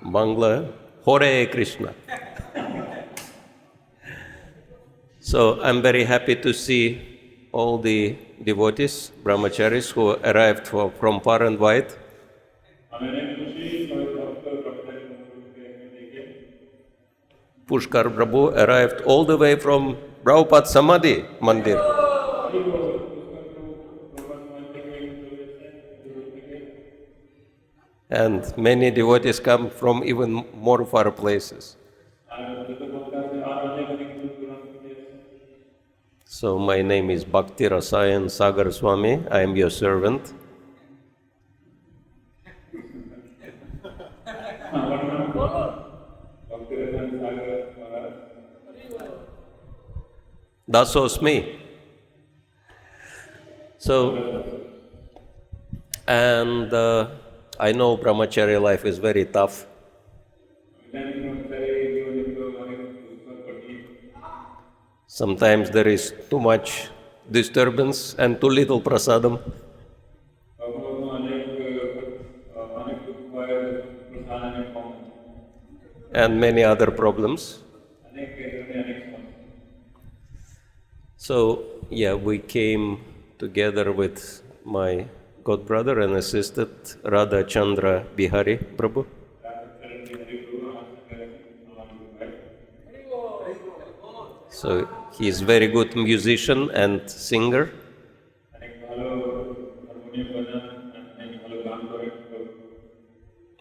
Mangla, Hare Krishna. So I'm very happy to see all the devotees, brahmacharis, who arrived from far and wide. Pushkar Prabhu arrived all the way from Prabhupada Samadhi Mandir. And many devotees come from even more far places. So my name is Bhakti Rasayana Sagara Swami. I am your servant. Dasosmi. So, and I know brahmacharya life is very tough. Sometimes there is too much disturbance and too little prasadam. And many other problems. So, yeah, we came together with my godbrother and assistant Radha Chandra Bihari Prabhu. So he is very good musician and singer.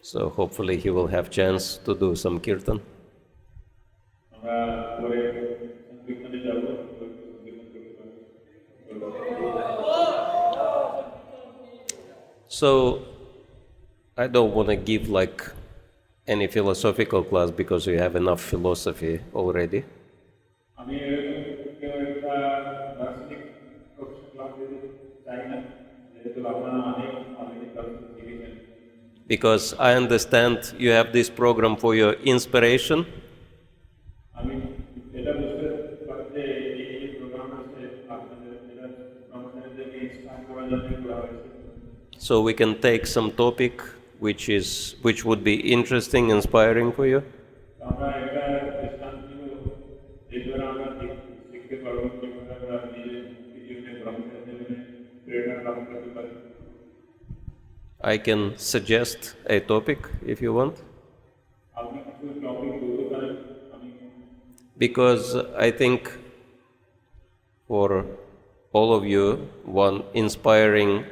So hopefully he will have chance to do some kirtan. So I don't want to give like any philosophical class because we have enough philosophy already. Because I understand you have this program for your inspiration. So we can take some topic which would be interesting, inspiring for you. I can suggest a topic if you want. Because I think for all of you, one inspiring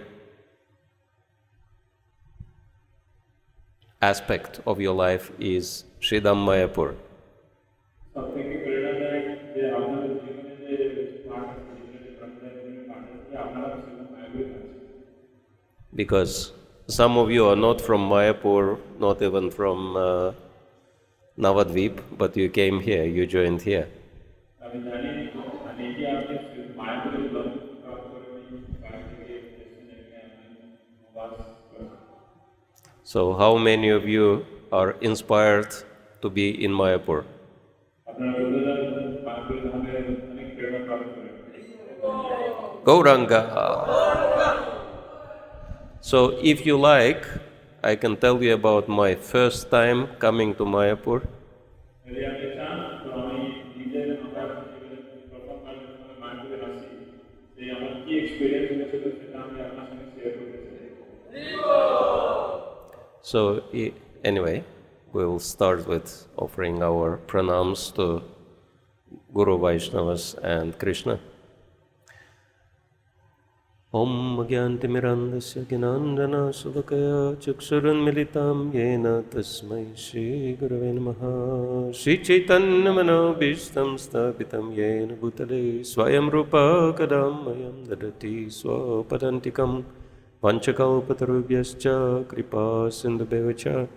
aspect of your life is Sridham Mayapur. Because some of you are not from Mayapur, not even from Navadvipa, but you came here, you joined here. So how many of you are inspired to be in Mayapur? Gauranga! So if you like, I can tell you about my first time coming to Mayapur. So anyway, we'll start with offering our pranams to Guru Vaishnavas and Krishna. Om Gyantimirandasya Ginandana Suvakaya Chakshurunmilitam Yena Tasmai Shri Gurave Namaha Shri Chaitanya Manobhishtam Sthapitam Yena Bhutale Swayam Rupa Kadamayam Dadati Swapadantikam Panchakalpatarubhyascha Kripa Sindhubhavacha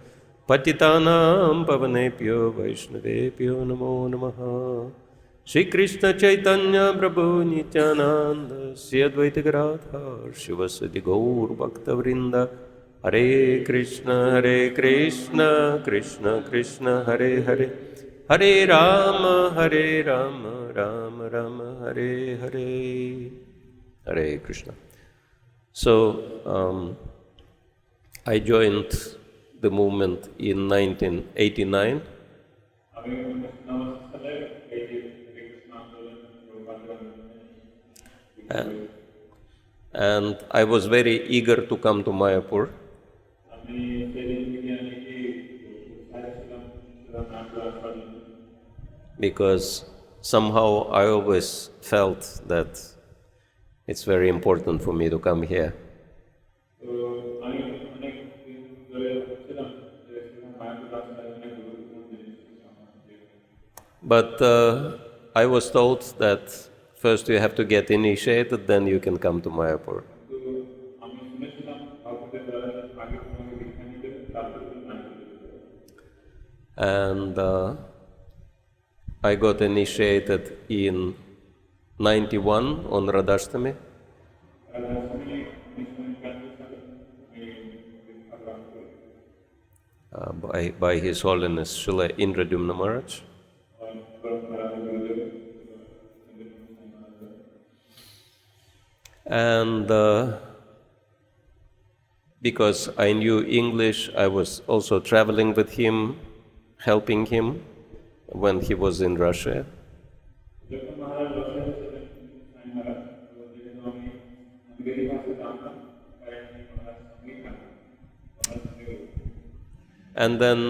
Patitanam Pavanepyo Vaishnavepyo Namo Namaha Shri Krishna Chaitanya Prabhu Nityananda Sri Advaita Gadadhar Shivasati Gaur Bhakta Vrinda Hare Krishna Krishna Krishna Hare Hare Hare Rama Rama Rama Hare Hare Hare Krishna. So I joined the movement in 1989. And I was very eager to come to Mayapur. Because somehow I always felt that it's very important for me to come here. But I was told that first you have to get initiated, then you can come to Mayapur. And I got initiated in 91 on Radhastami. By His Holiness Srila Indradyumna Maharaja. And because I knew English, I was also traveling with him, helping him when he was in Russia. And then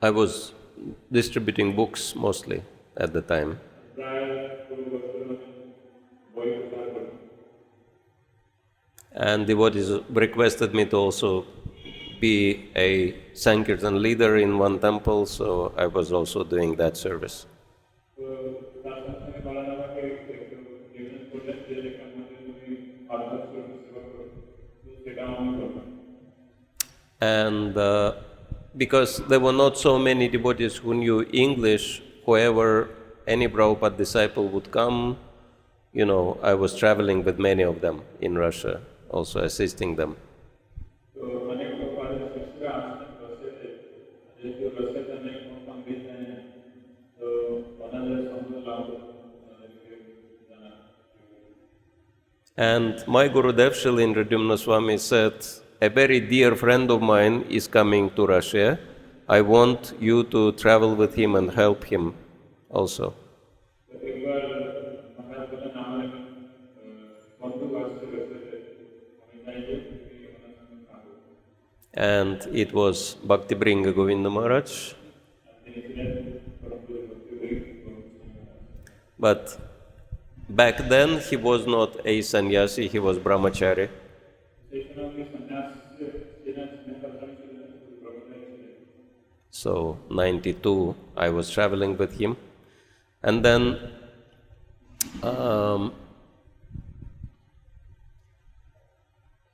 I was distributing books mostly at the time. And devotees requested me to also be a Sankirtan leader in one temple, so I was also doing that service. And because there were not so many devotees who knew English, whoever, any Prabhupada disciple would come, I was traveling with many of them in Russia, also assisting them. And my Gurudev, Srila Indradyumna Swami, said, a very dear friend of mine is coming to Russia. I want you to travel with him and help him also. And it was Bhakti Bringa Govinda Maharaj. But back then he was not a sannyasi, he was brahmachari. So 92 I was traveling with him. And then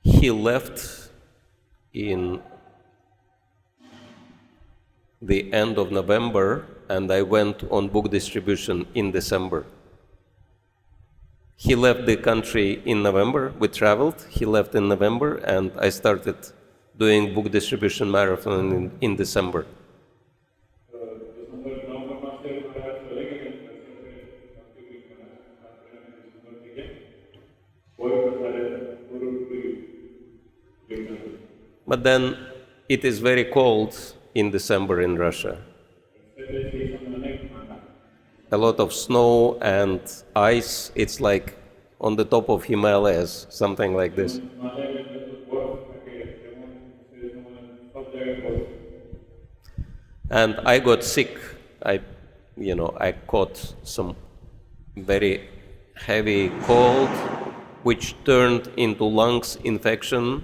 he left in the end of November, and I went on book distribution in December. He left the country in November, we traveled, he left in November, and I started doing book distribution marathon in December. But then it is very cold in December in Russia. A lot of snow and ice, it's like on the top of Himalayas, something like this. And I got sick. I caught some very heavy cold, which turned into lungs infection.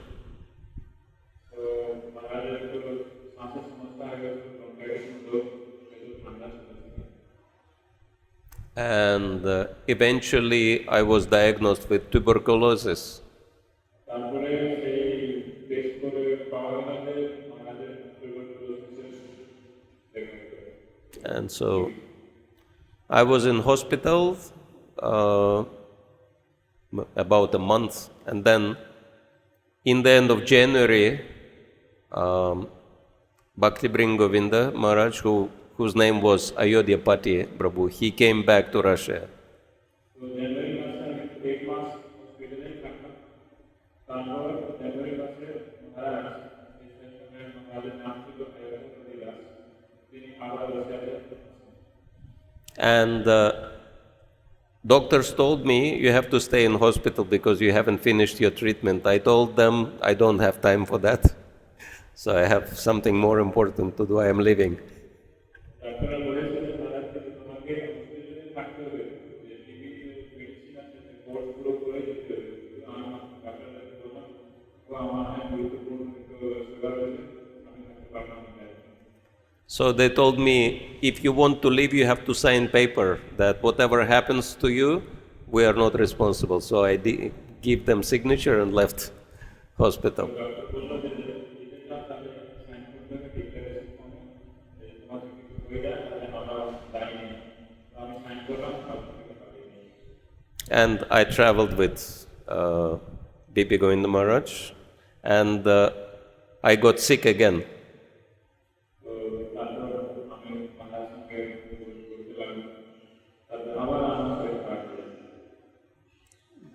And eventually I was diagnosed with tuberculosis. And so I was in hospital about a month, and then in the end of January, Bhakti Bringa Govinda Maharaj, whose name was Ayodhyapati Prabhu, he came back to Russia. And doctors told me, you have to stay in hospital because you haven't finished your treatment. I told them, I don't have time for that. So I have something more important to do. I am leaving. So they told me, if you want to leave, you have to sign paper that whatever happens to you, we are not responsible. So I give them signature and left hospital. And I traveled with B.P. Govinda Maharaj, and I got sick again.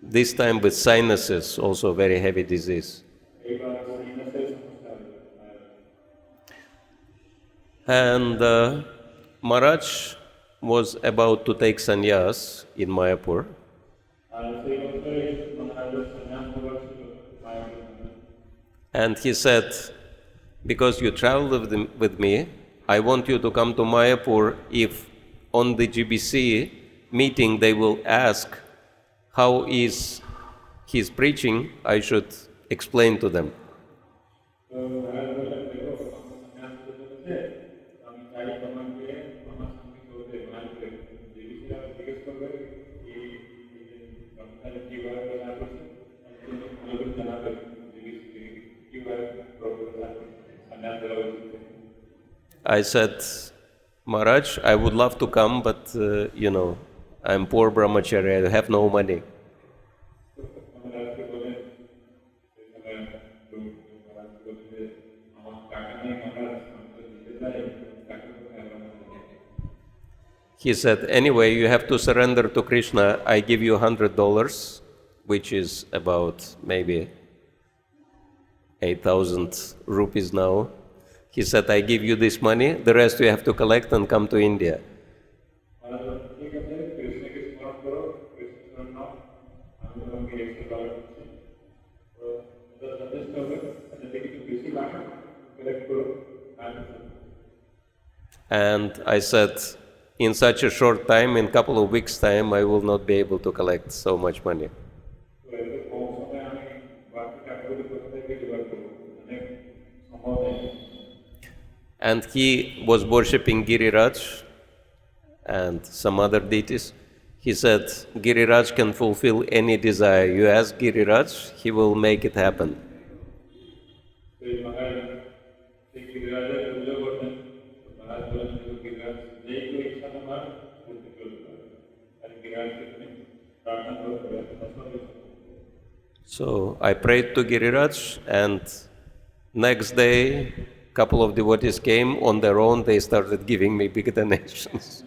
This time with sinuses, also a very heavy disease. And Maharaj was about to take sannyas in Mayapur. And he said, because you traveled with me, I want you to come to Mayapur. If on the GBC meeting they will ask, how is his preaching, I should explain to them. I said, Maharaj, I would love to come, but I'm poor brahmachari, I have no money. He said, anyway, you have to surrender to Krishna. I give you $100, which is about maybe 8,000 rupees now. He said, I give you this money, the rest you have to collect and come to India. And I said, in such a short time, in a couple of weeks' time, I will not be able to collect so much money. And he was worshipping Giriraj and some other deities. He said, Giriraj can fulfill any desire. You ask Giriraj, he will make it happen. So I prayed to Giriraj, and next day, couple of devotees came on their own. They started giving me big donations.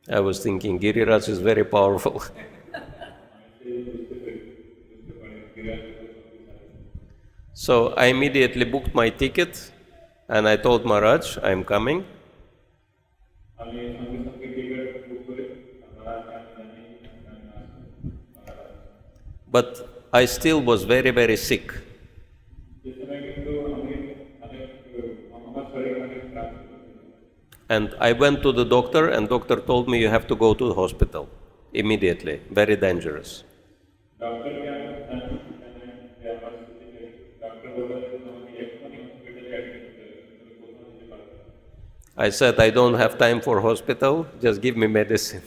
I was thinking, Giriraj is very powerful. So I immediately booked my ticket and I told Maharaj, I'm coming. But I still was very, very sick. And I went to the doctor, and doctor told me you have to go to the hospital immediately, very dangerous. I said, I don't have time for hospital, just give me medicine.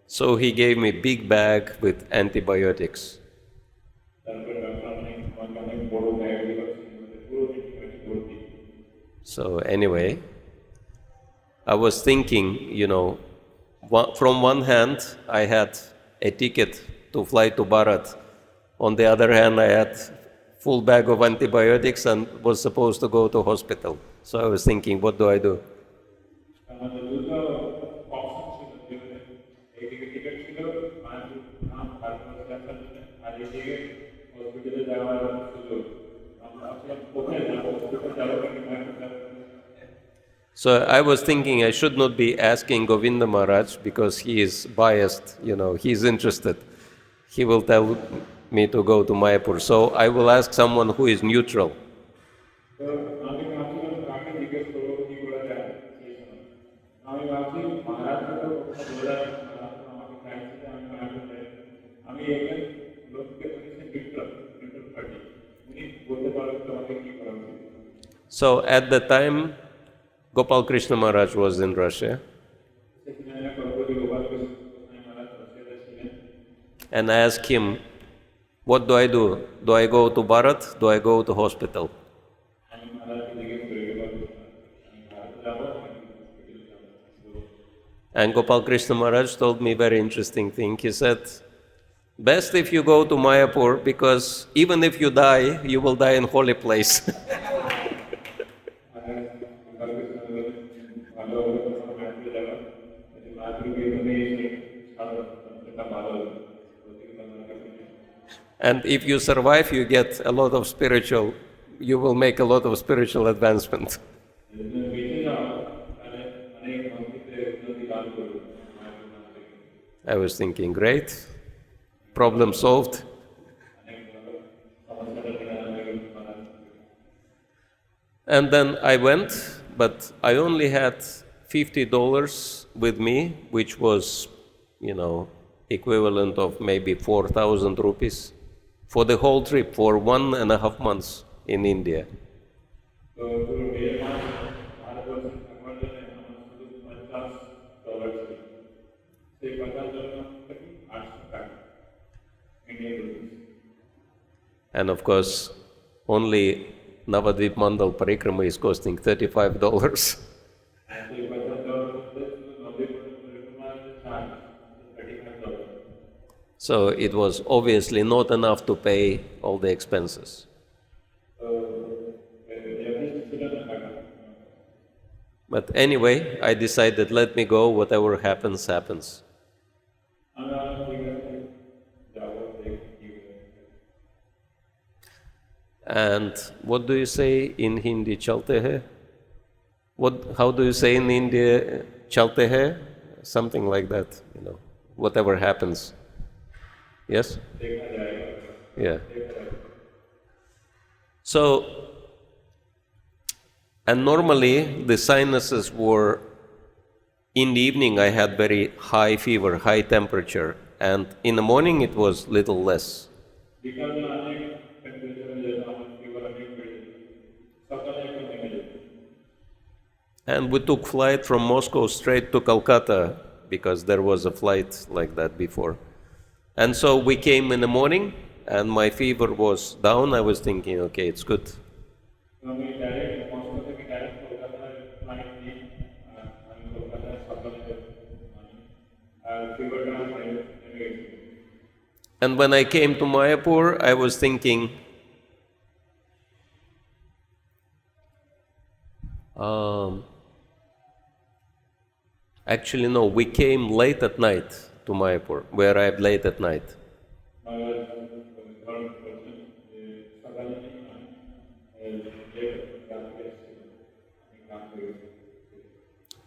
So he gave me a big bag with antibiotics. So anyway, I was thinking, from one hand, I had a ticket to fly to Bharat, On the other hand, I had full bag of antibiotics and was supposed to go to hospital. So I was thinking, what do I do? So I was thinking I should not be asking Govinda Maharaj because he is biased, he is interested. He will tell me to go to Mayapur. So I will ask someone who is neutral. So at the time, Gopal Krishna Maharaj was in Russia. And I asked him, what do I do? Do I go to Bharat? Do I go to hospital? And Gopal Krishna Maharaj told me a very interesting thing. He said, best if you go to Mayapur, because even if you die, you will die in holy place. And if you survive, you get a lot of you will make a lot of spiritual advancement. I was thinking, great, problem solved. And then I went, but I only had $50 with me, which was, equivalent of maybe 4,000 rupees for the whole trip, for 1.5 months in India. And of course, only Navadvipa Mandla parikrama is costing $35. So it was obviously not enough to pay all the expenses. But anyway, I decided, let me go, whatever happens, happens. And what do you say in Hindi? Chalte hai? How do you say in India? Chalte hai? Something like that, whatever happens. Yes? Yeah. So, and normally the sinuses were, in the evening I had very high fever, high temperature, and in the morning it was little less. And we took flight from Moscow straight to Calcutta, because there was a flight like that before. And so we came in the morning, and my fever was down. I was thinking, okay, it's good. And when I came to Mayapur, I was thinking, actually no, we came late at night to Mayapur. We arrived late at night.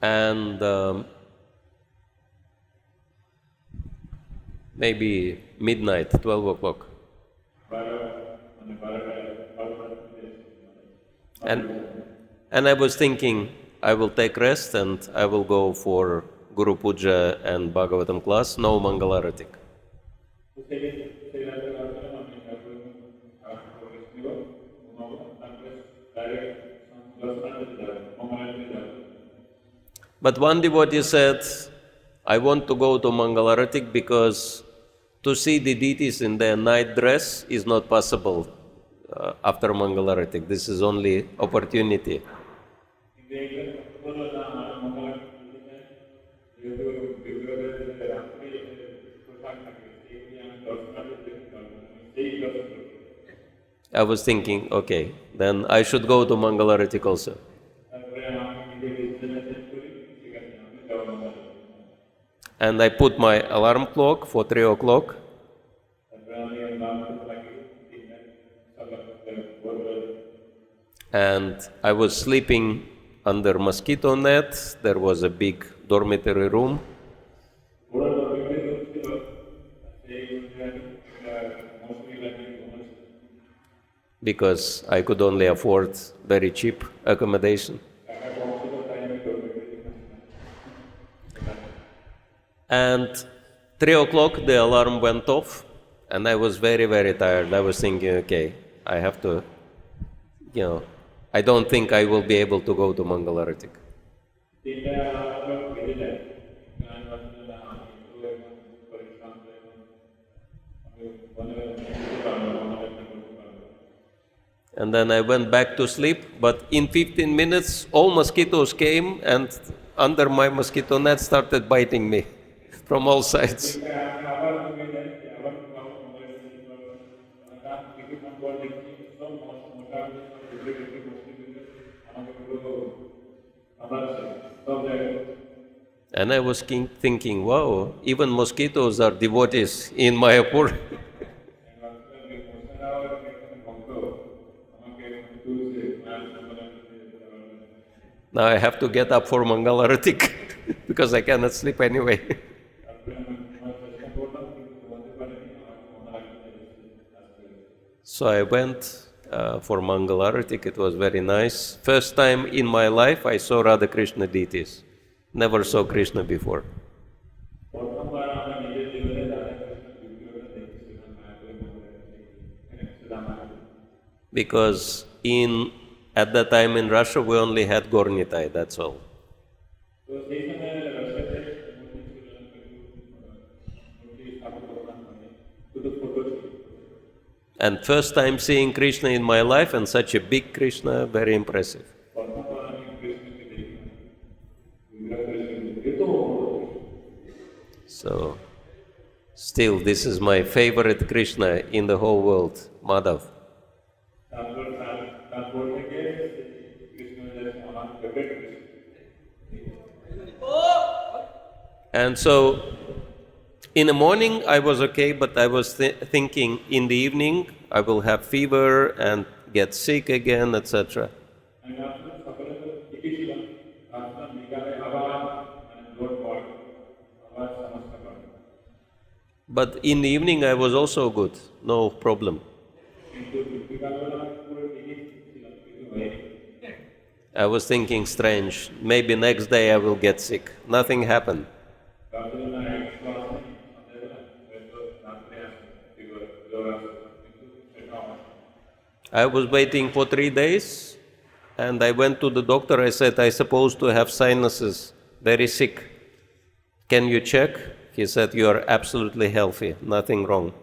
And maybe midnight, 12 o'clock. And I was thinking, I will take rest and I will go for Guru Puja and Bhagavatam class, no Mangalarati. But one devotee said, I want to go to Mangalarati because to see the deities in their night dress is not possible after Mangalarati. This is only opportunity. I was thinking, okay, then I should go to Mangalarati also. And I put my alarm clock for 3 o'clock. And I was sleeping under mosquito net. There was a big dormitory room. Because I could only afford very cheap accommodation. And 3 o'clock the alarm went off, and I was very, very tired. I was thinking, okay, I have to, I don't think I will be able to go to Mangalarati. And then I went back to sleep, but in 15 minutes all mosquitoes came and under my mosquito net started biting me from all sides. And I was thinking, wow, even mosquitoes are devotees in Mayapur. Now I have to get up for Mangalarati because I cannot sleep anyway. So I went for Mangalarati. It was very nice. First time in my life I saw Radha Krishna deities. Never saw Krishna before. Because at that time in Russia we only had Gornitai, that's all. And first time seeing Krishna in my life, and such a big Krishna, very impressive. So, still this is my favorite Krishna in the whole world, Madhav. And so, in the morning I was okay, but I was thinking in the evening I will have fever and get sick again, etc. But in the evening I was also good, no problem. I was thinking strange, maybe next day I will get sick. Nothing happened. I was waiting for 3 days and I went to the doctor. I said, I'm supposed to have sinuses, very sick. Can you check? He said, you are absolutely healthy, nothing wrong.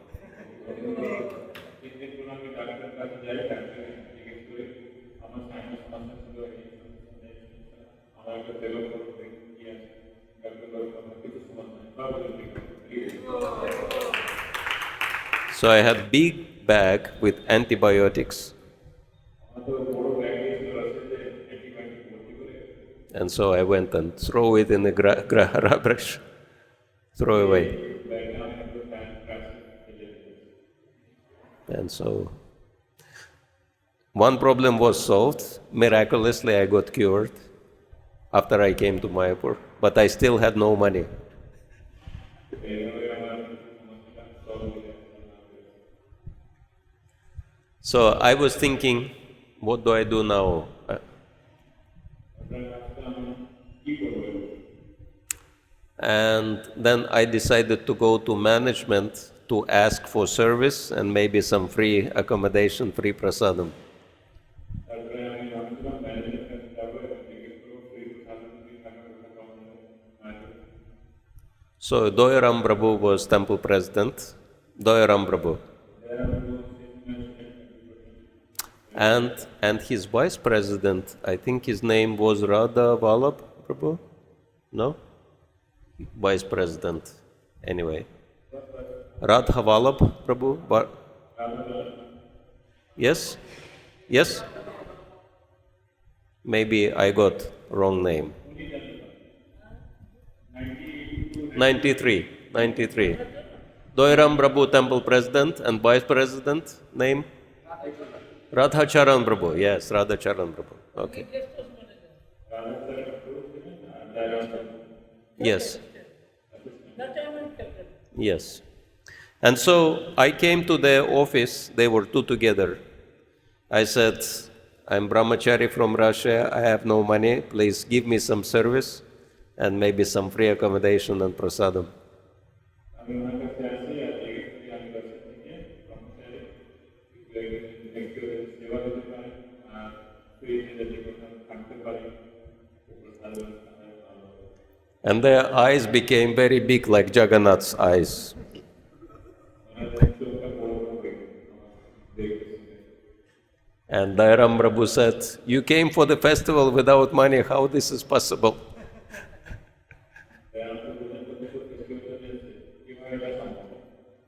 So I had big bag with antibiotics. And so I went and threw it in the garbage, throw away. And so one problem was solved. Miraculously I got cured after I came to Mayapur, but I still had no money. So I was thinking, what do I do now? And then I decided to go to management to ask for service and maybe some free accommodation, free prasadam. So Doyaram Prabhu was temple president, Doyaram Prabhu. And his vice president, I think his name was Radha Vallabh Prabhu? No? Vice president, anyway. Radha Vallabh Prabhu? Yes? Yes? Maybe I got wrong name. 93. 93. Doiram Prabhu Temple President and Vice President name? Radhacharan Prabhu. Yes, Radhacharan Prabhu. Okay. Yes. Yes. And so I came to their office, they were two together. I said, I'm brahmachari from Russia, I have no money, please give me some service and maybe some free accommodation and prasadam. And their eyes became very big like Jagannath's eyes. And Dairam Prabhu said, you came for the festival without money, how this is possible?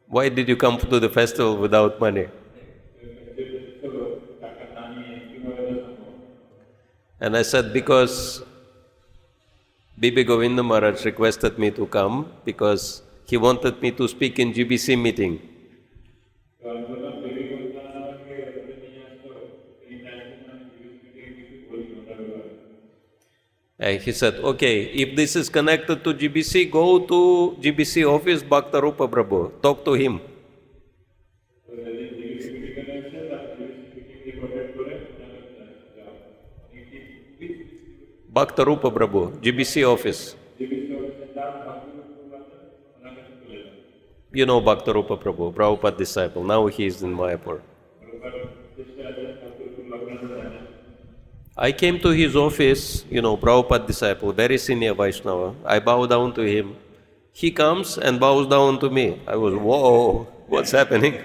Why did you come to the festival without money? And I said, because Bibi Govinda Maharaj requested me to come because he wanted me to speak in GBC meeting. And he said, okay, if this is connected to GBC, go to GBC office, Bhakta Rupa Prabhu, talk to him. Bhakta Rupa Prabhu, GBC office. You know Bhakta Rupa Prabhu, Prabhupada disciple. Now he is in Mayapur. I came to his office, Prabhupada disciple, very senior Vaishnava. I bow down to him. He comes and bows down to me. I was, whoa, what's happening?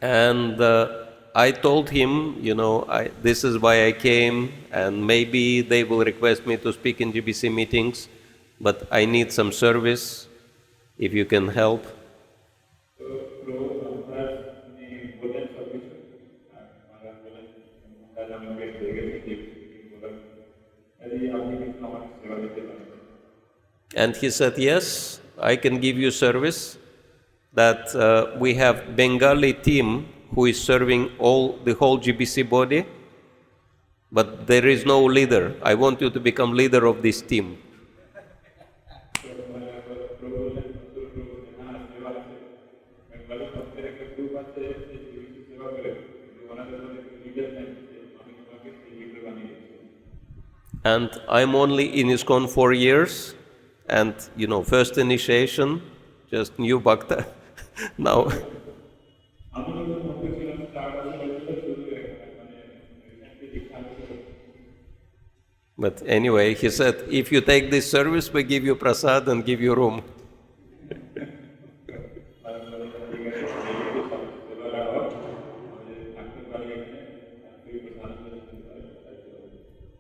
And I told him, this is why I came, and maybe they will request me to speak in GBC meetings, but I need some service, if you can help. And he said, yes, I can give you service, that we have Bengali team who is serving the whole GBC body, but there is no leader. I want you to become leader of this team. And I'm only in ISKCON 4 years, and first initiation, just new bhakta. Now, but anyway, he said, if you take this service, we give you prasad and give you room.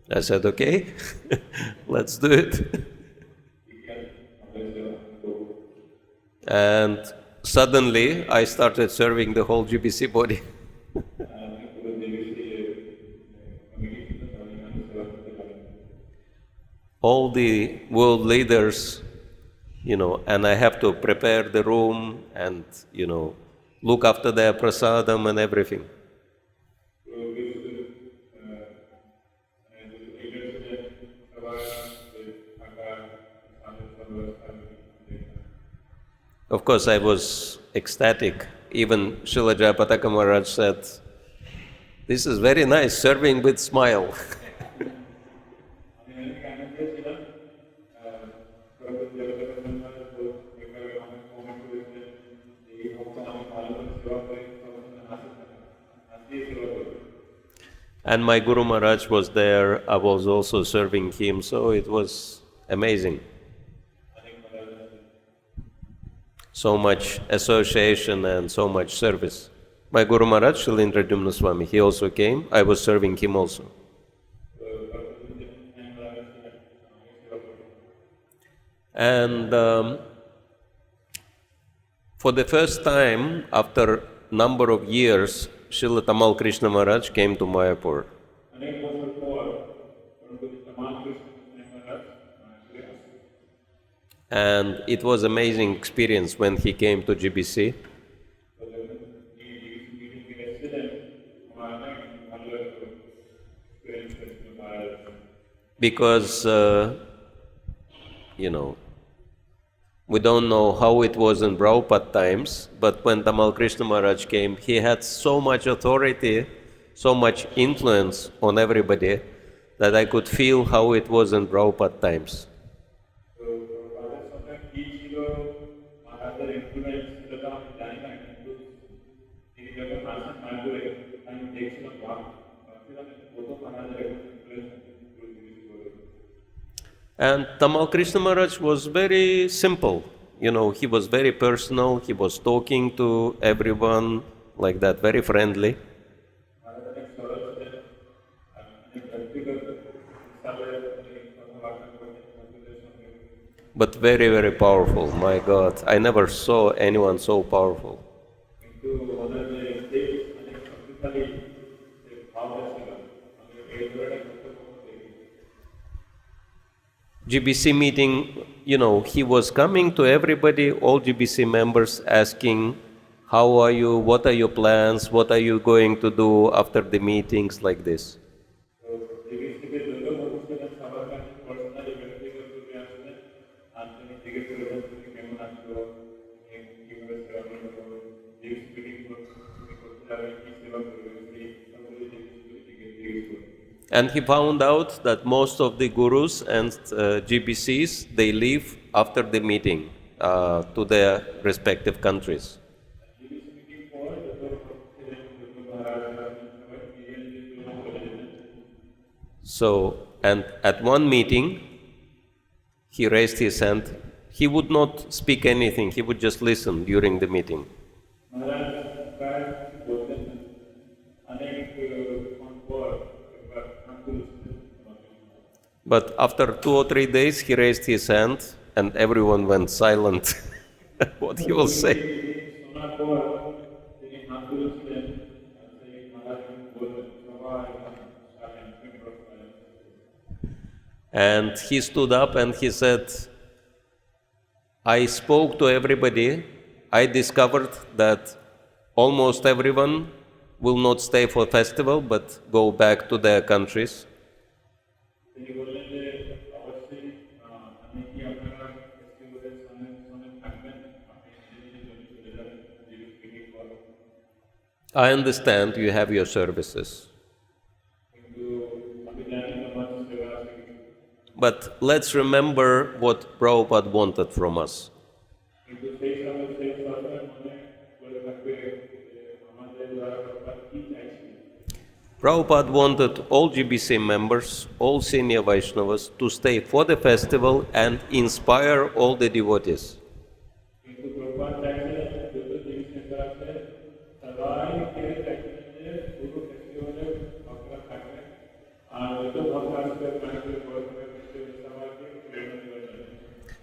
I said, okay, let's do it. And suddenly, I started serving the whole GBC body. All the world leaders, and I have to prepare the room and, look after their prasadam and everything. Of course, I was ecstatic. Even Srila Jayapataka Maharaj said, this is very nice, serving with smile. And my Guru Maharaj was there, I was also serving him, so it was amazing. So much association and so much service. My Guru Maharaj, Srila Indradyumna Swami, he also came, I was serving him also. And for the first time, after number of years, Srila Tamal Krishna Maharaj came to Mayapur. And it was amazing experience when he came to GBC. Because, we don't know how it was in Prabhupada times, but when Tamal Krishna Maharaj came, he had so much authority, so much influence on everybody, that I could feel how it was in Prabhupada times. And Tamal Krishna Maharaj was very simple. He was very personal, he was talking to everyone like that, very friendly. But very, very powerful, my God. I never saw anyone so powerful. GBC meeting, he was coming to everybody, all GBC members, asking, how are you, what are your plans, what are you going to do after the meetings, like this. And he found out that most of the gurus and GBCs, they leave after the meeting to their respective countries. So, and at one meeting, he raised his hand. He would not speak anything, he would just listen during the meeting. But after 2 or 3 days, he raised his hand and everyone went silent. What he will say? And he stood up and he said, I spoke to everybody. I discovered that almost everyone will not stay for festival but go back to their countries. I understand you have your services. But let's remember what Prabhupada wanted from us. Prabhupada wanted all GBC members, all senior Vaishnavas, to stay for the festival and inspire all the devotees.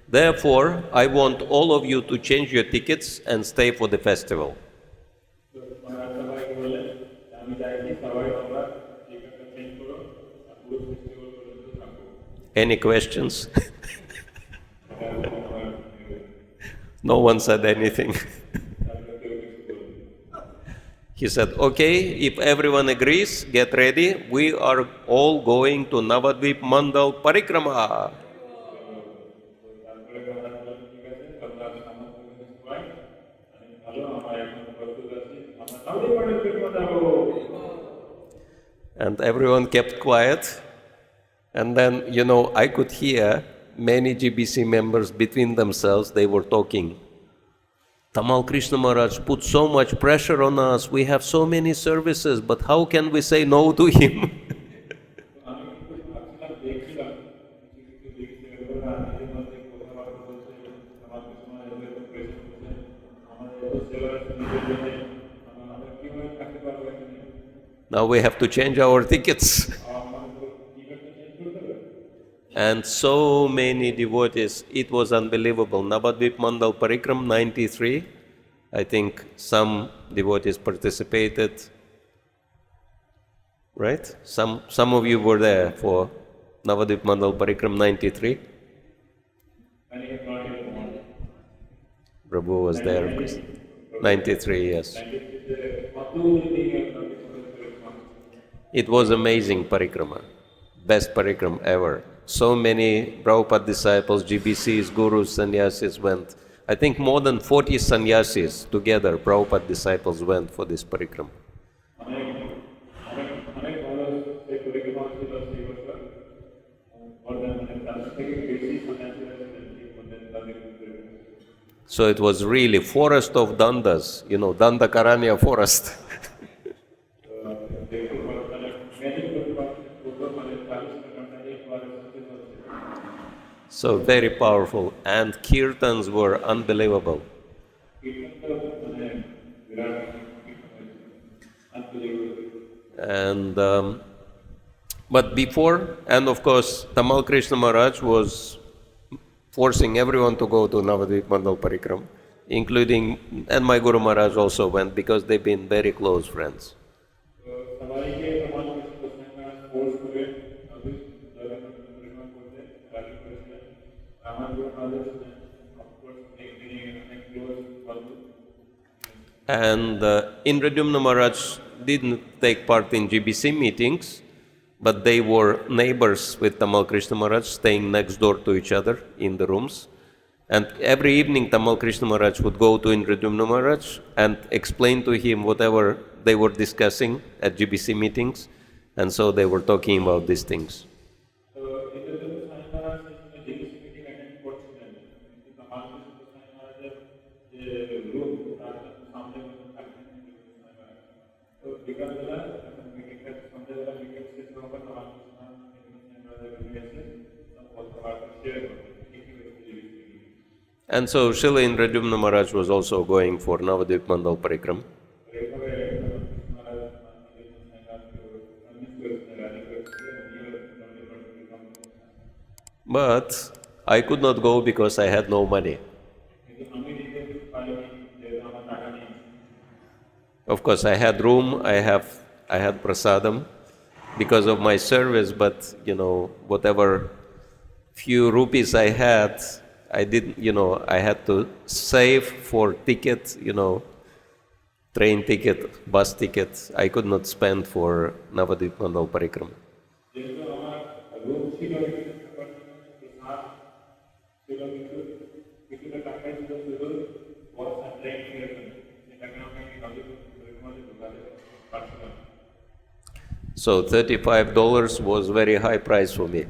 Therefore, I want all of you to change your tickets and stay for the festival. Any questions? No one said anything. He said, okay, if everyone agrees, get ready. We are all going to Navadvipa Mandla parikrama. And everyone kept quiet. And then, I could hear many GBC members between themselves, they were talking. Tamal Krishna Maharaj put so much pressure on us, we have so many services, but how can we say no to him? Now we have to change our tickets. And so many devotees, it was unbelievable. Navadvipa Mandla parikrama 93, I think some devotees participated, right? Some of you were there for Navadvipa Mandla parikrama 93. Prabhu was there, of course. 93, yes. It was amazing parikrama, best parikrama ever. So many Prabhupada disciples, GBCs, gurus, sannyasis went. I think more than 40 sannyasis together, Prabhupada disciples went for this parikrama. So it was really forest of dandas, Dandakaranya forest. So very powerful, and kirtans were unbelievable. And but before, and of course, Tamal Krishna Maharaj was forcing everyone to go to Navadvipa Mandla parikrama, including, and my Guru Maharaj also went because they've been very close friends. And Indradyumna Maharaj didn't take part in GBC meetings, but they were neighbors with Tamal Krishna Maharaj, staying next door to each other in the rooms. And every evening Tamal Krishna Maharaj would go to Indradyumna Maharaj and explain to him whatever they were discussing at GBC meetings, and so they were talking about these things. And so Srila Indradyumna Maharaj was also going for Navadvipa Mandla parikrama. But I could not go because I had no money. Of course, I had room, I had prasadam because of my service, but whatever few rupees I had, I didn't, I had to save for ticket, train ticket, bus ticket. I could not spend for Navadvipa Mandla parikrama. So $35 was very high price for me.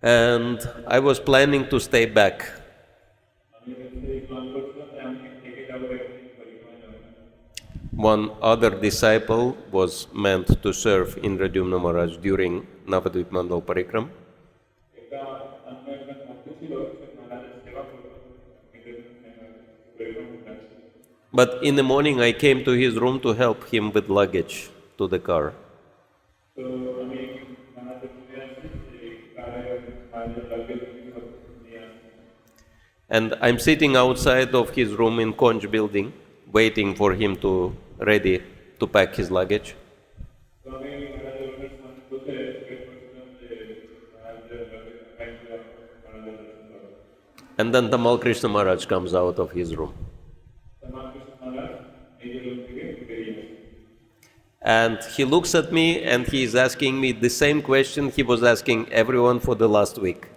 And I was planning to stay back. One other disciple was meant to serve Indradyumna Maharaj during Navadvipa Mandla parikrama. But in the morning I came to his room to help him with luggage to the car. And I'm sitting outside of his room in Conch building, waiting for him to ready to pack his luggage. And then Tamal Krishna Maharaj comes out of his room. And he looks at me and he is asking me the same question he was asking everyone for the last week.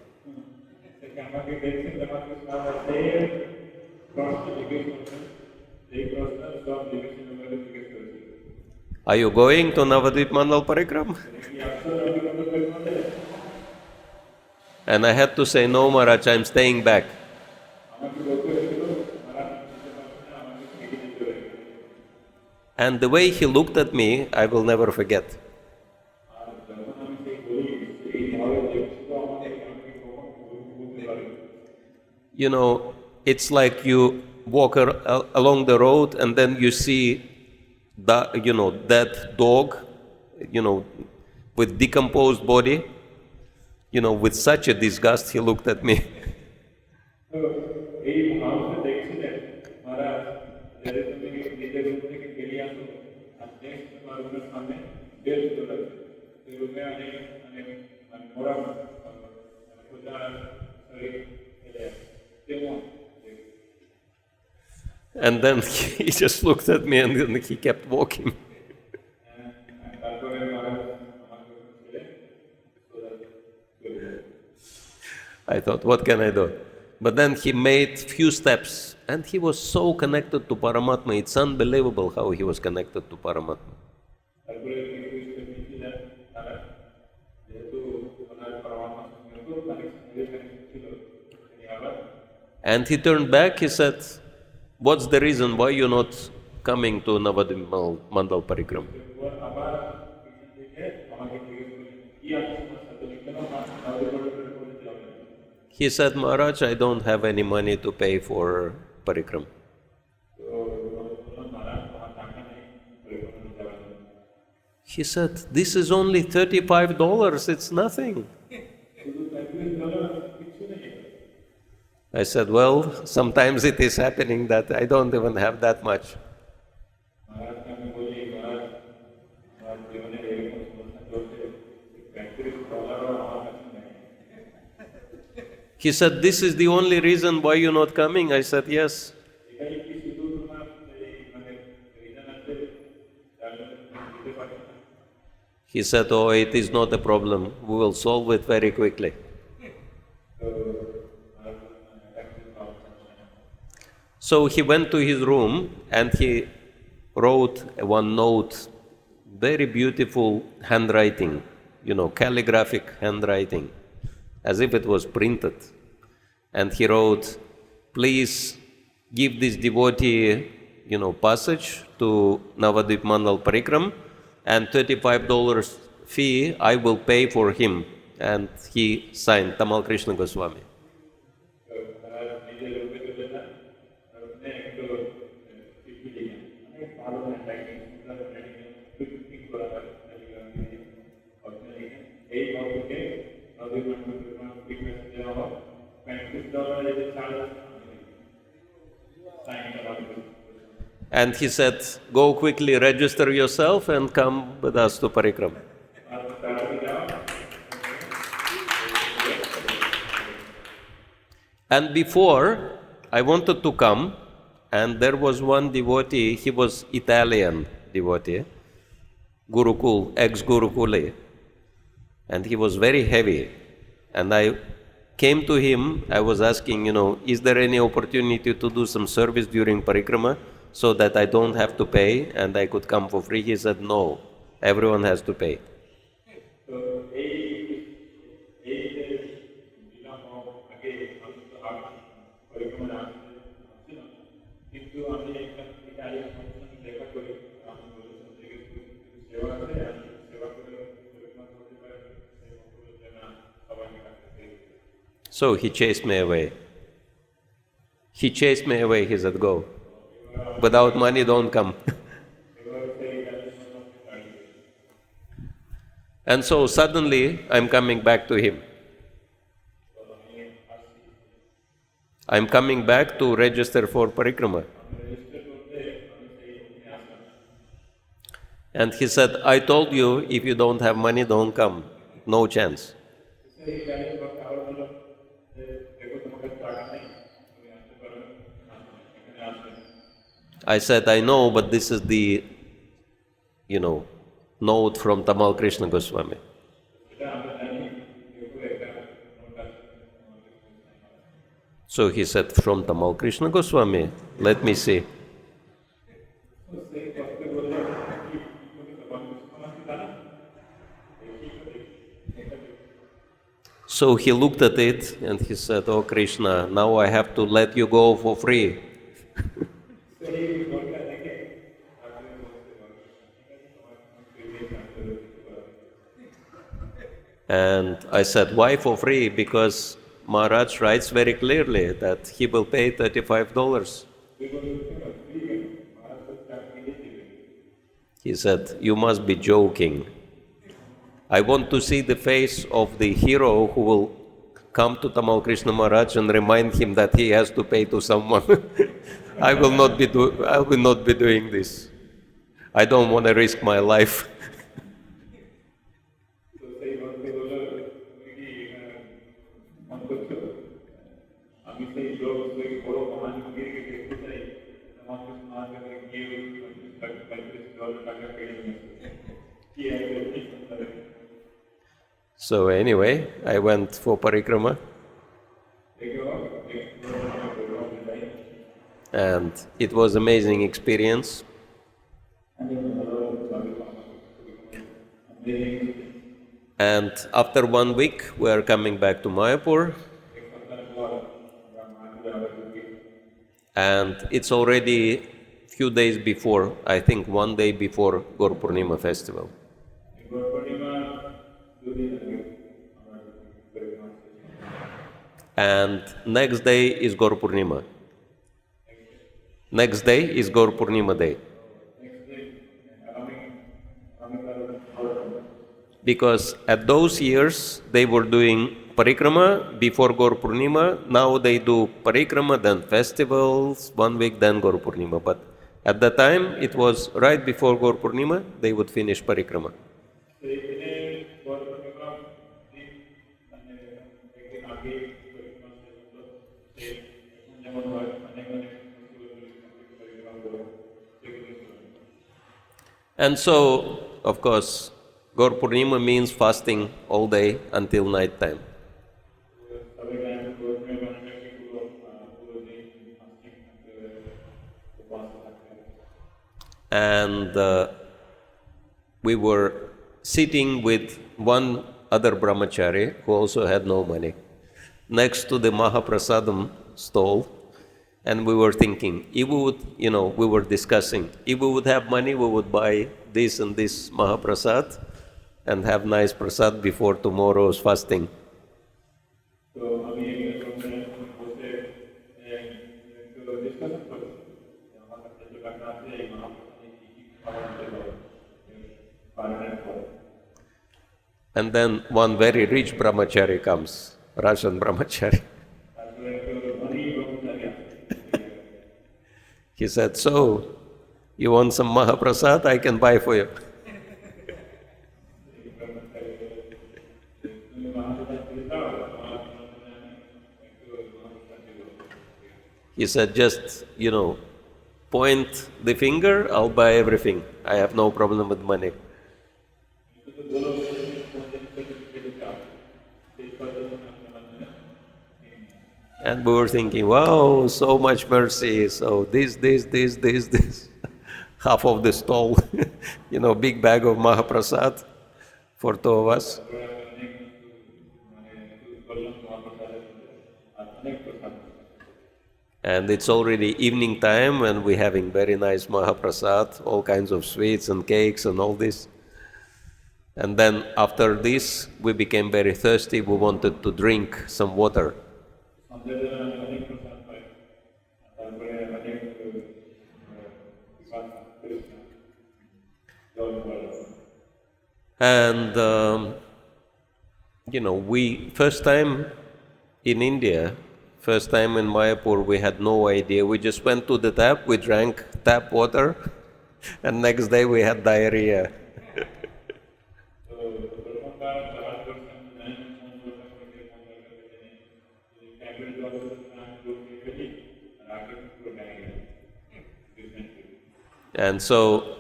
Are you going to Navadvipa Mandla parikrama? And I had to say, no Maharaj, I'm staying back. And the way he looked at me, I will never forget. It's like you walk along the road and then you see that dog, with decomposed body, with such a disgust, he looked at me. And then he just looked at me and then he kept walking. I thought, what can I do? But then he made few steps and he was so connected to Paramatma. It's unbelievable how he was connected to Paramatma. And he turned back, he said, what's the reason why you're not coming to Navadvipa Mandla parikrama? He said, Maharaj, I don't have any money to pay for parikrama. He said, this is only $35, it's nothing. I said, well, sometimes it is happening that I don't even have that much. He said, this is the only reason why you're not coming? I said, yes. He said, oh, it is not a problem. We will solve it very quickly. So he went to his room and he wrote one note, very beautiful handwriting, calligraphic handwriting, as if it was printed. And he wrote, please give this devotee, passage to Navadvipa Mandla parikrama, and $35 fee I will pay for him. And he signed, Tamal Krishna Goswami. And he said, go quickly register yourself and come with us to parikrama. And before, I wanted to come, and there was one devotee, he was Italian devotee, Gurukul, ex-Gurukule, and he was very heavy. And I came to him, I was asking, is there any opportunity to do some service during parikrama so that I don't have to pay and I could come for free? He said, no, everyone has to pay. So he chased me away. He chased me away, he said, go. Without money, don't come. And so suddenly, I'm coming back to him. I'm coming back to register for parikrama. And he said, I told you, if you don't have money, don't come. No chance. I said, I know, but this is the, note from Tamal Krishna Goswami. So he said, from Tamal Krishna Goswami, let me see. So he looked at it and he said, oh Krishna, now I have to let you go for free. And I said, why for free? Because Maharaj writes very clearly that he will pay $35. He said, "You must be joking. I want to see the face of the hero who will come to Tamal Krishna Maharaj and remind him that he has to pay to someone. I will not be doing this. I don't want to risk my life." So anyway, I went for parikrama, and it was amazing experience. And after 1 week, we are coming back to Mayapur, and it's already few days before, I think 1 day before Gaur Purnima festival. And next day is Gaur Purnima. Next day is Gaur Purnima day. Because at those years they were doing parikrama before Gaur Purnima. Now they do parikrama, then festivals, 1 week, then Gaur Purnima. But at the time it was right before Gaur Purnima, they would finish parikrama. And so, of course, Gaur Purnima means fasting all day until night time. And we were sitting with one other brahmachari who also had no money next to the Mahaprasadam stall. And we were thinking, if we would, we were discussing, if we would have money, we would buy this and this Mahaprasad and have nice prasad before tomorrow's fasting. And then one very rich brahmachari comes, Russian brahmachari. He said, "So, you want some Mahaprasad? I can buy for you." He said, "Just, point the finger, I'll buy everything. I have no problem with money." And we were thinking, wow, so much mercy, so this. Half of the stall, big bag of Mahaprasad for two of us. And it's already evening time and we're having very nice Mahaprasad, all kinds of sweets and cakes and all this. And then after this, we became very thirsty, we wanted to drink some water. And, we, first time in India, first time in Mayapur, we had no idea. We just went to the tap, we drank tap water, and next day we had diarrhea. And so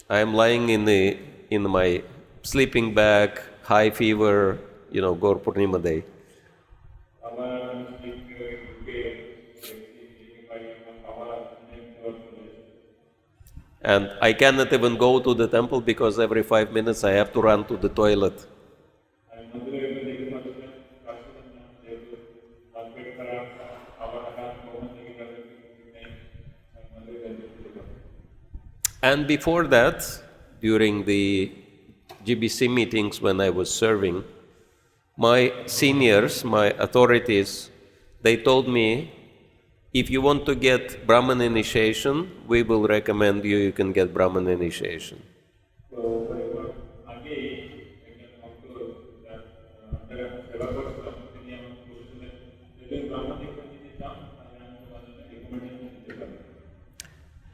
I am lying in my sleeping bag, high fever, Gaur Purnima day. And I cannot even go to the temple because every 5 minutes I have to run to the toilet. And before that, during the GBC meetings when I was serving, my seniors, my authorities, they told me, if you want to get Brahman initiation, we will recommend you can get Brahman initiation.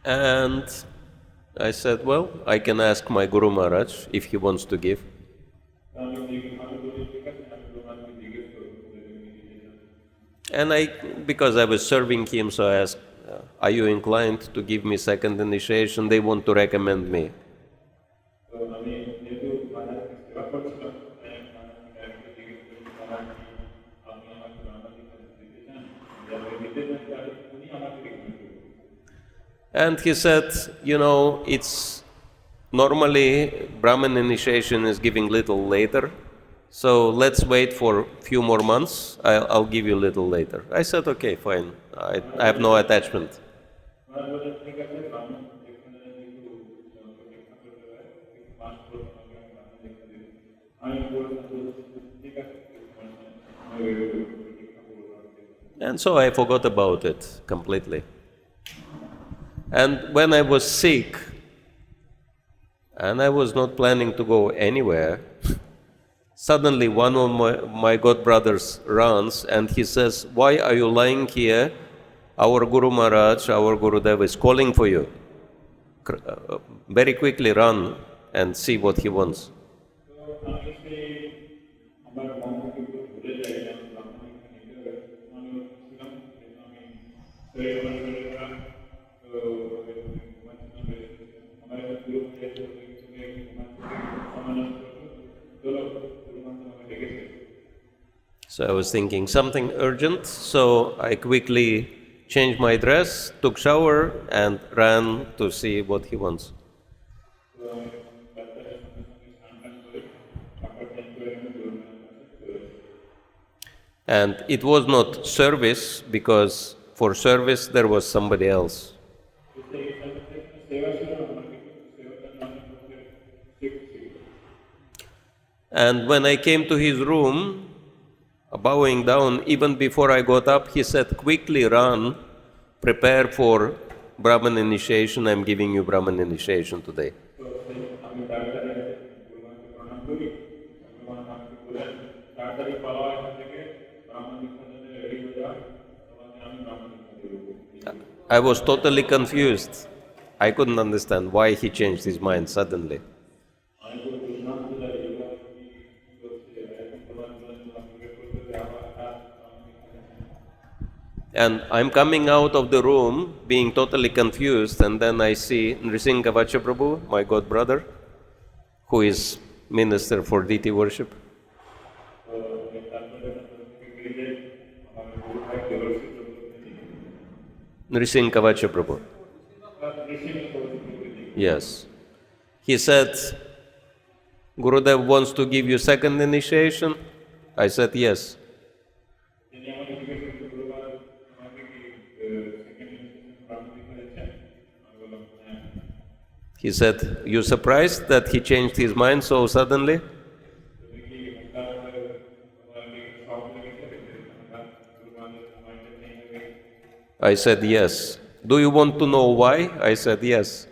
And I said, well, I can ask my Guru Maharaj if he wants to give. And because I was serving him, so I asked, are you inclined to give me second initiation? They want to recommend me. And he said, it's normally Brahman initiation is giving little later, so let's wait for a few more months, I'll give you a little later. I said, okay, fine, I have no attachment. And so I forgot about it completely. And when I was sick, and I was not planning to go anywhere, suddenly one of my godbrothers runs and he says, why are you lying here? Our Guru Maharaj, our Gurudev is calling for you. Very quickly run and see what he wants. So I was thinking something urgent, so I quickly changed my dress, took shower, and ran to see what he wants. And it was not service, because for service there was somebody else. And when I came to his room, bowing down, even before I got up, he said, quickly run, prepare for Brahman initiation, I'm giving you Brahman initiation today. I was totally confused. I couldn't understand why he changed his mind suddenly. And I'm coming out of the room being totally confused, and then I see Nrsimha Prabhu, my god brother, who is minister for deity worship. Nrsimha Prabhu. Yes. He said, Gurudev wants to give you second initiation. I said, yes. He said, you surprised that he changed his mind so suddenly? I said, yes. Do you want to know why? I said, yes.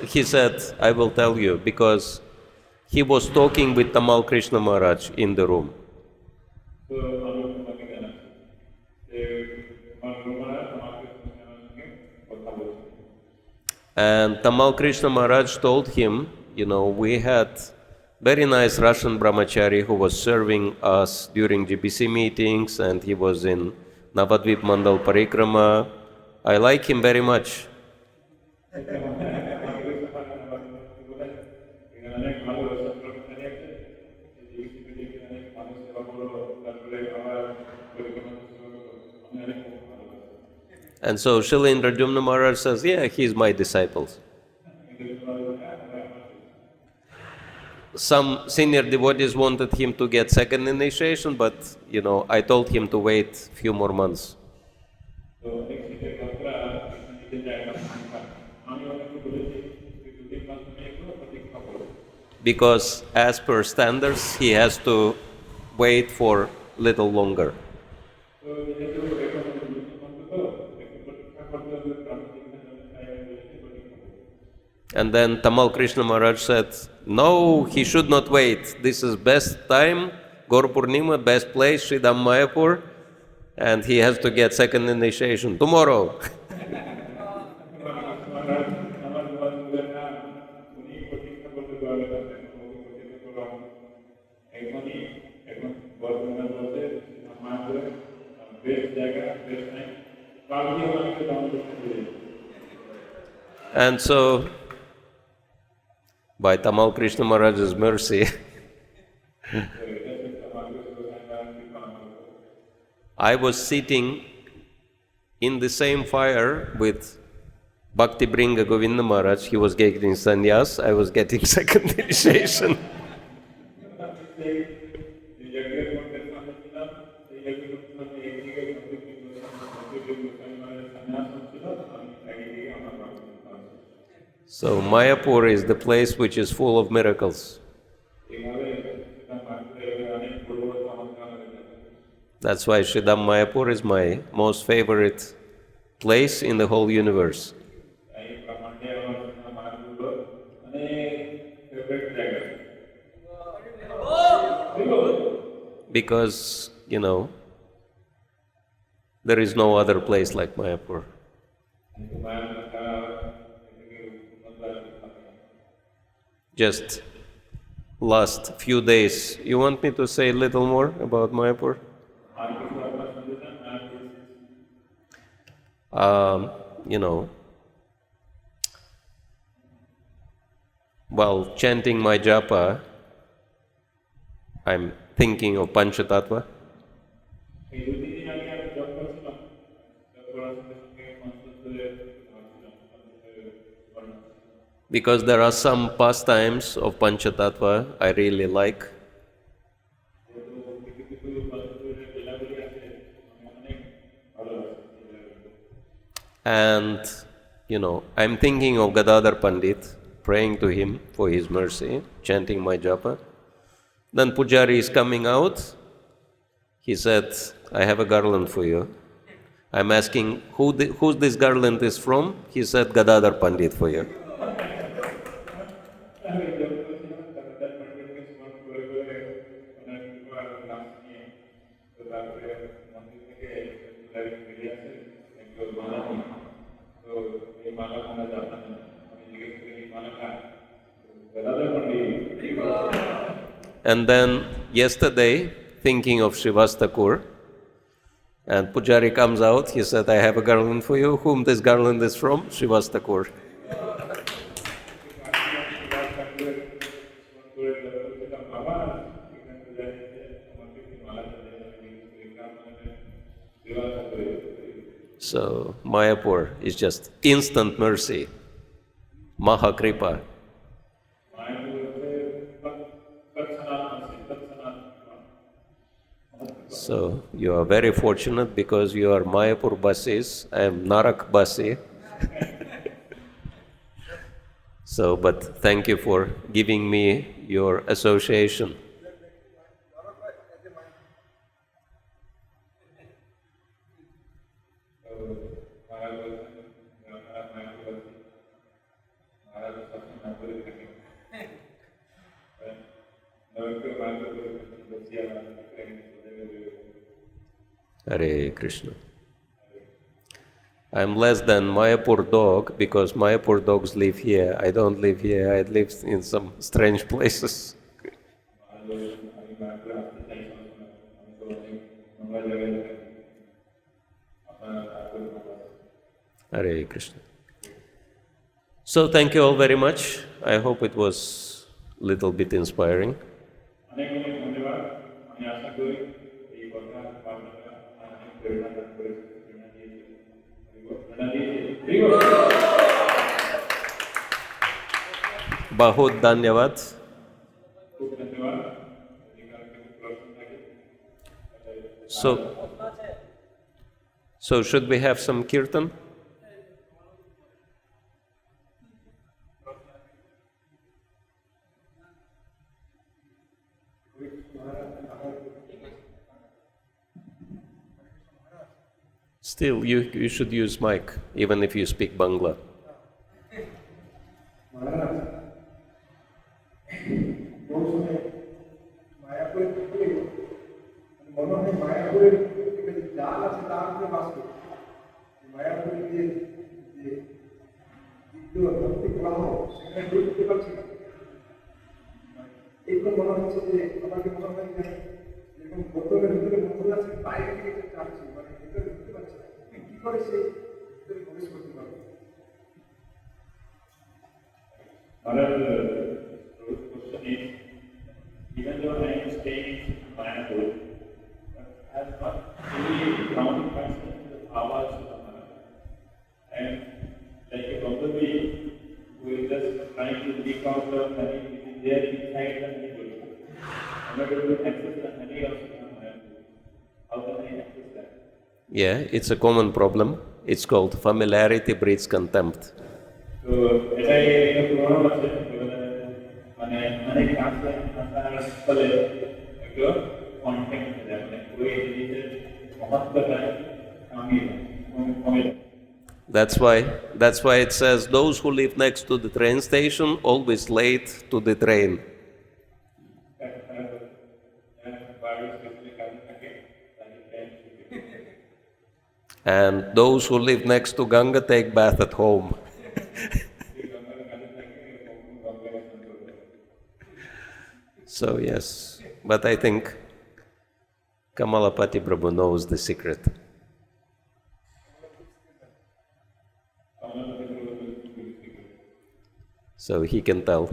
He said, I will tell you, because he was talking with Tamal Krishna Maharaj in the room. And Tamal Krishna Maharaj told him, we had very nice Russian brahmachari who was serving us during GBC meetings, and he was in Navadvipa Mandla parikrama. I like him very much. And so Srila Indradyumna Maharaj says, yeah, he's my disciple. Some senior devotees wanted him to get second initiation, but, I told him to wait a few more months. because as per standards, he has to wait for little longer. And then Tamal Krishna Maharaj said, no, he should not wait. This is best time, Gaur Purnima, best place, Sridham Mayapur, and he has to get second initiation tomorrow. And so, by Tamal Krishna Maharaj's mercy, I was sitting in the same fire with Bhakti Bringa Govinda Maharaj. He was getting sannyas, I was getting second initiation. So Mayapur is the place which is full of miracles. That's why Sridham Mayapur is my most favorite place in the whole universe. Because, there is no other place like Mayapur. Just last few days, you want me to say a little more about Mayapur? While chanting my japa, I'm thinking of Pancha Tattva. Because there are some pastimes of Pancha Tattva I really like. And, I'm thinking of Gadadhar Pandit, praying to him for his mercy, chanting my japa. Then Pujari is coming out. He said, I have a garland for you. I'm asking, who's this garland is from? He said, Gadadhar Pandit for you. And then yesterday, thinking of Srivastakur, and Pujari comes out, he said, I have a garland for you. Whom this garland is from? Srivastakur. So, Mayapur is just instant mercy, Maha creeppa. So, you are very fortunate because you are Mayapur Basis, I am Narak Basi. So, but thank you for giving me your association. Hare Krishna. I am less than Mayapur dog because Mayapur dogs live here. I don't live here. I live in some strange places. Hare Krishna. So thank you all very much. I hope it was a little bit inspiring. Bahut dhanyavad. So should we have some kirtan? Still, you should use mic, even if you speak Bangla. Another question is, even though I am staying in Mayapur, I have not really grounded myself in the powers of the Maha. And like a bumblebee who is just trying to leak out the honey which is there inside the honey. I'm not able to access the honey of Mayapur. How can I access that? Yeah, it's a common problem. It's called familiarity breeds contempt. So, as I know, many classes That's why it says those who live next to the train station always late to the train. And those who live next to Ganga take bath at home. So yes, but I think Kamala Pati Prabhu knows the secret. So he can tell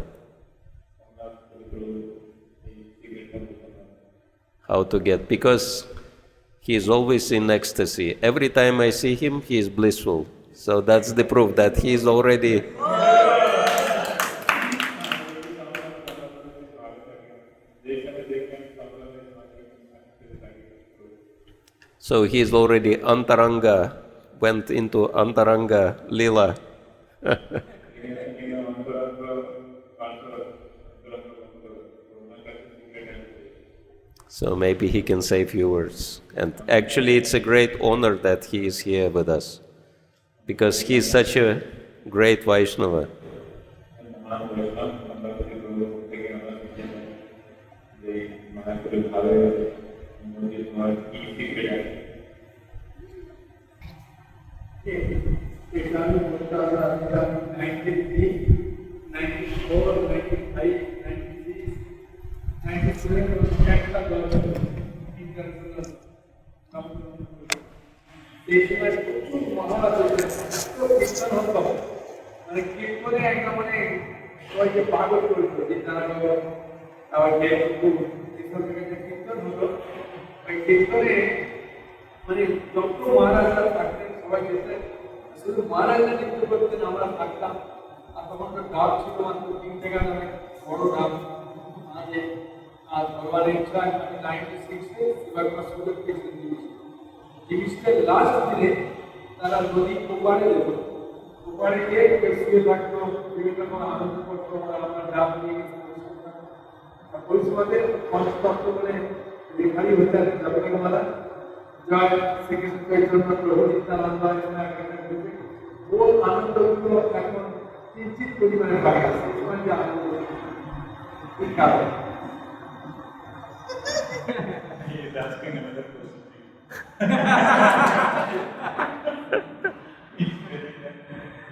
how to get, because he is always in ecstasy. Every time I see him, he is blissful. So that's the proof that he is already... So he is already Antaranga, went into Antaranga Lila. So maybe he can say a few words. And actually it's a great honor that he is here with us, because he is such a great Vaishnava.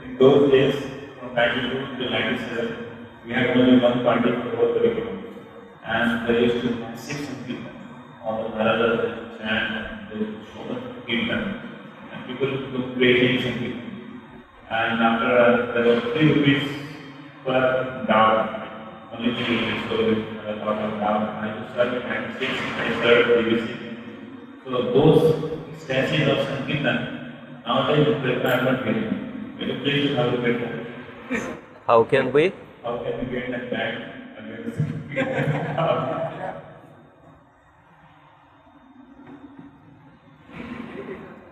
In those days, from 92 to 97, we had only one party for the parikrama. And there used to be massive people on the Narada and the Shogan Kirtan. And people took great Sankirtan. And after there was 3 rupees per down, only 3 rupees. So I thought of down. I used to start at 6, I started DVC. So those statues of Sankirtan, nowadays the creeppa are not getting. Will you please have a look at that? How can we? How can we get that back against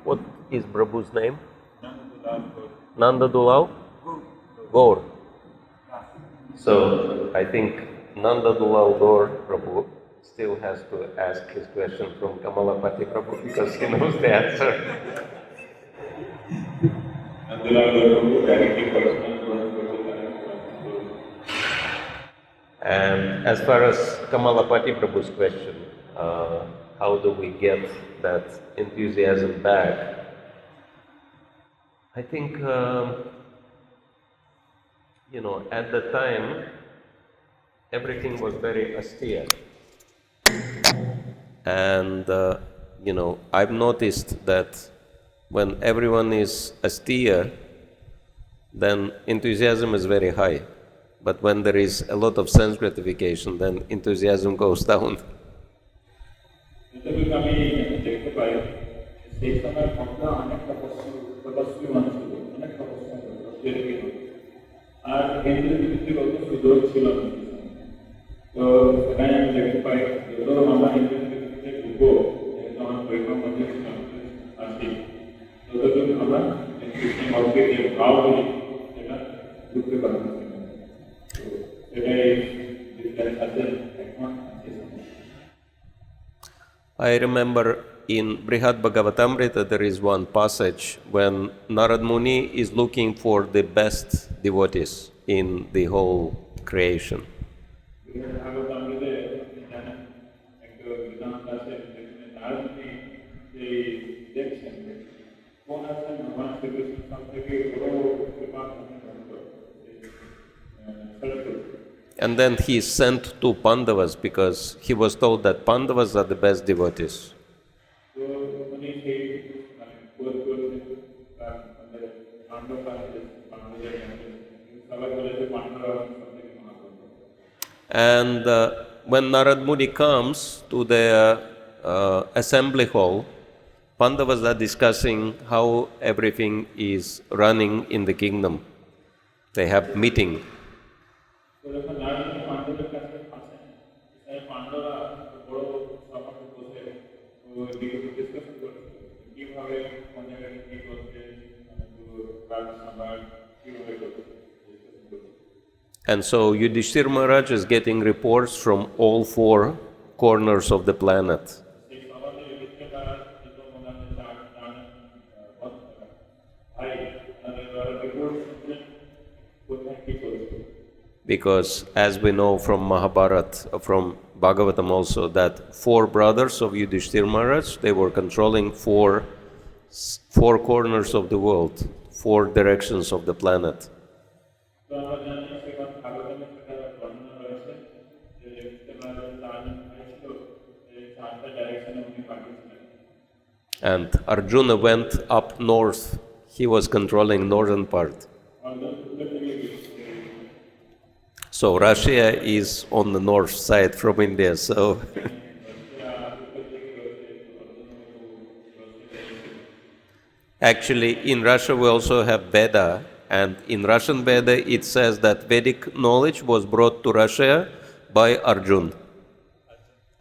What is Prabhu's name? Nanda Dulal Gaur. So I think Nanda Dulal Gaur Prabhu still has to ask his question from Kamala Pati Prabhu, because he knows the answer. And as far as Kamala Pati Prabhu's question, how do we get that enthusiasm back? I think, at the time, everything was very austere. And, I've noticed that when everyone is austere, then enthusiasm is very high. But when there is a lot of sense gratification, then enthusiasm goes down. I remember in Brihad Bhagavatamrita there is one passage when Narada Muni is looking for the best devotees in the whole creation. And then he is sent to Pandavas because he was told that Pandavas are the best devotees. And when Narada Muni comes to the assembly hall, Pandavas are discussing how everything is running in the kingdom. They have meeting. And so Yudhishthira Maharaj is getting reports from all four corners of the planet. Because as we know from Mahabharata, from Bhagavatam also, that four brothers of Yudhishthira Maharaj, they were controlling four corners of the world, four directions of the planet. And Arjuna went up north. He was controlling northern part. So Russia is on the north side from India, so actually in Russia we also have Veda, and in Russian Veda it says that Vedic knowledge was brought to Russia by Arjuna.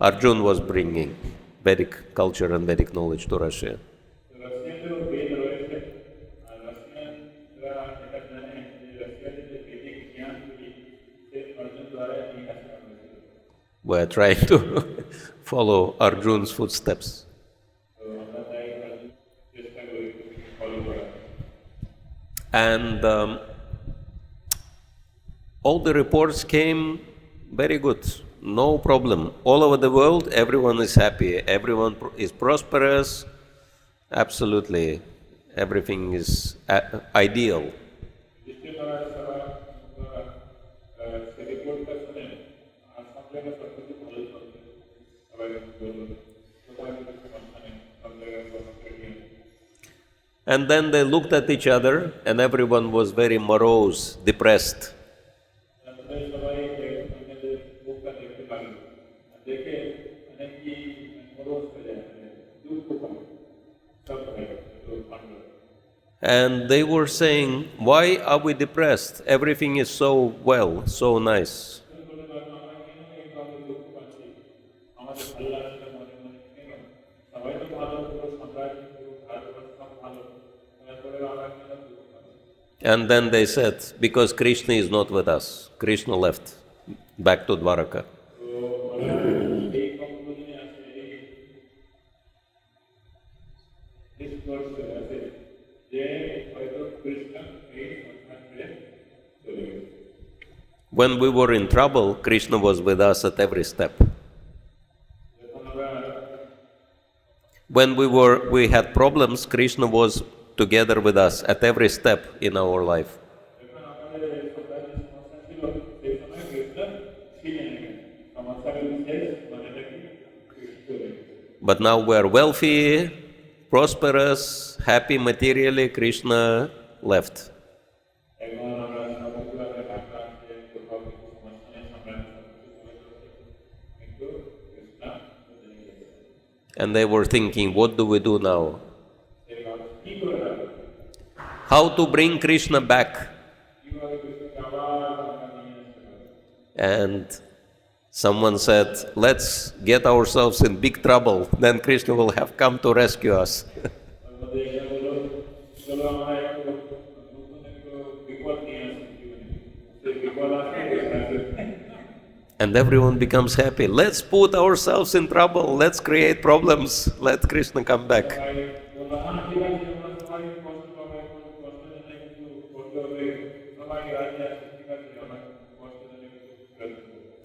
Arjuna was bringing Vedic culture and Vedic knowledge to Russia. We're trying to follow Arjuna's footsteps. And all the reports came very good, no problem. All over the world, everyone is happy, everyone is prosperous, absolutely, everything is ideal. And then they looked at each other and everyone was very morose, depressed. And they were saying, why are we depressed? Everything is so well, so nice. And then they said, because Krishna is not with us. Krishna left back to Dwaraka. When we were in trouble, Krishna was with us at every step. When we had problems, Krishna was together with us at every step in our life. But now we are wealthy, prosperous, happy materially, Krishna left. And they were thinking, what do we do now? How to bring Krishna back? And someone said, let's get ourselves in big trouble, then Krishna will have come to rescue us. And everyone becomes happy. Let's put ourselves in trouble, let's create problems, let Krishna come back.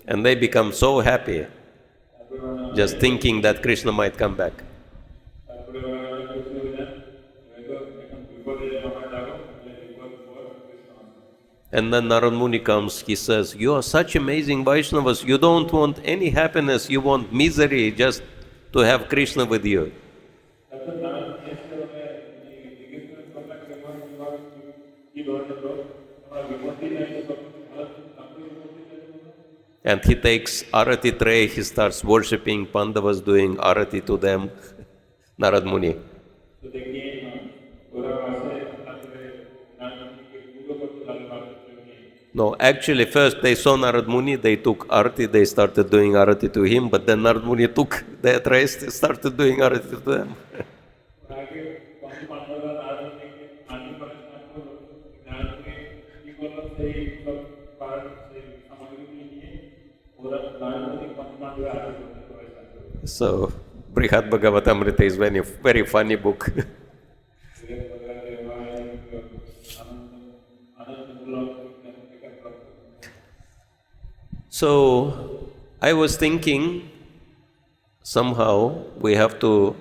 And they become so happy, just thinking that Krishna might come back. And then Narada Muni comes, he says, you are such amazing Vaishnavas, you don't want any happiness, you want misery just to have Krishna with you. And he takes arati tray, he starts worshipping, Pandavas doing arati to them, Narada Muni. No, actually first they saw Narada Muni, they took arati, they started doing arati to him, but then Narada Muni took their trays, they started doing arati to them. So, Brihad Bhagavatamrita is very, very funny book. So, I was thinking, somehow we have to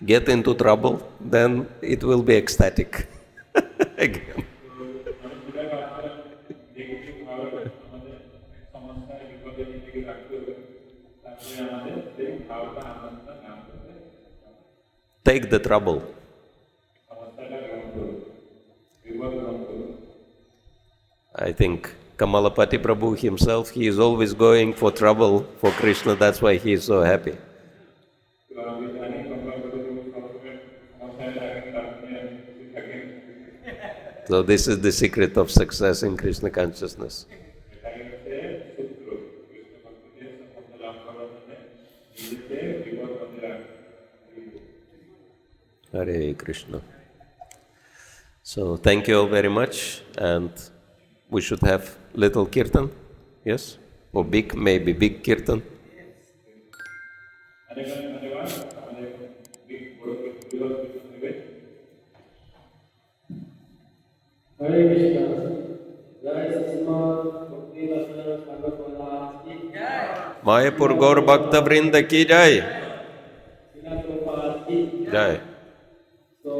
get into trouble, then it will be ecstatic again. Take the trouble. I think Kamala Pati Prabhu himself, he is always going for trouble for Krishna, that's why he is so happy. So this is the secret of success in Krishna consciousness. Hare Krishna. So thank you all very much, and we should have little kirtan, yes? Or big, maybe big kirtan. Hare Krishna. Jai Sasma Bhakti Rasayana Sagara ki Jai. Mayapur Gaur Bhakta Vrinda ki Jai. Shrila Prabhupada ki Jai. So